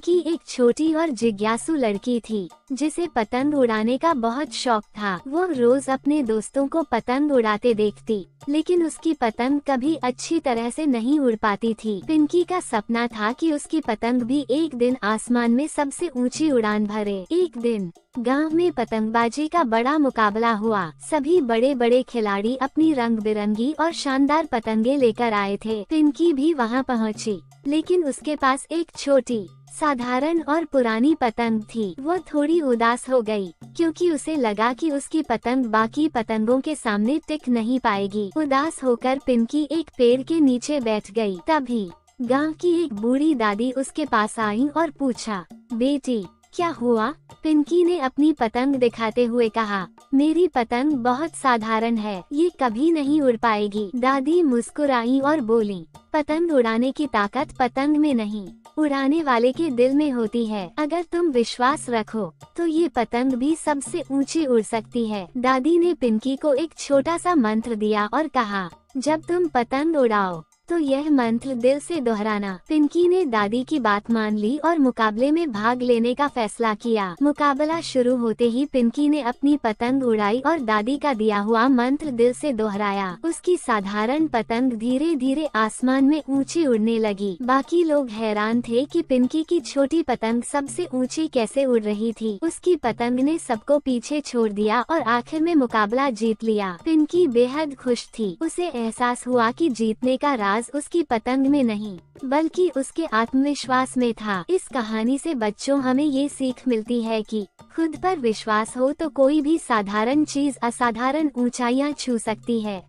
पिंकी एक छोटी और जिज्ञासु लड़की थी जिसे पतंग उड़ाने का बहुत शौक था। वो रोज अपने दोस्तों को पतंग उड़ाते देखती, लेकिन उसकी पतंग कभी अच्छी तरह से नहीं उड़ पाती थी। पिंकी का सपना था कि उसकी पतंग भी एक दिन आसमान में सबसे ऊंची उड़ान भरे। एक दिन गांव में पतंगबाजी का बड़ा मुकाबला हुआ। सभी बड़े बड़े खिलाड़ी अपनी रंग बिरंगी और शानदार पतंगे लेकर आए थे। पिंकी भी वहां पहुंची, लेकिन उसके पास एक छोटी, साधारण और पुरानी पतंग थी। वो थोड़ी उदास हो गई, क्योंकि उसे लगा कि उसकी पतंग बाकी पतंगों के सामने टिक नहीं पाएगी। उदास होकर पिंकी एक पेड़ के नीचे बैठ गई। तभी गांव की एक बूढ़ी दादी उसके पास आई और पूछा, बेटी क्या हुआ? पिंकी ने अपनी पतंग दिखाते हुए कहा, मेरी पतंग बहुत साधारण है, ये कभी नहीं उड़ पाएगी। दादी मुस्कुराई और बोली, पतंग उड़ाने की ताकत पतंग में नहीं, उड़ाने वाले के दिल में होती है। अगर तुम विश्वास रखो तो ये पतंग भी सबसे ऊंची उड़ सकती है। दादी ने पिंकी को एक छोटा सा मंत्र दिया और कहा, जब तुम पतंग उड़ाओ तो यह मंत्र दिल से दोहराना। पिंकी ने दादी की बात मान ली और मुकाबले में भाग लेने का फैसला किया। मुकाबला शुरू होते ही पिंकी ने अपनी पतंग उड़ाई और दादी का दिया हुआ मंत्र दिल से दोहराया। उसकी साधारण पतंग धीरे धीरे आसमान में ऊंची उड़ने लगी। बाकी लोग हैरान थे कि पिंकी की छोटी पतंग सबसे ऊंची कैसे उड़ रही थी। उसकी पतंग ने सबको पीछे छोड़ दिया और आखिर में मुकाबला जीत लिया। पिंकी बेहद खुश थी। उसे एहसास हुआ कि जीतने का राज उसकी पतंग में नहीं, बल्कि उसके आत्मविश्वास में था। इस कहानी से बच्चों हमें ये सीख मिलती है कि खुद पर विश्वास हो तो कोई भी साधारण चीज असाधारण ऊंचाइयां छू सकती है।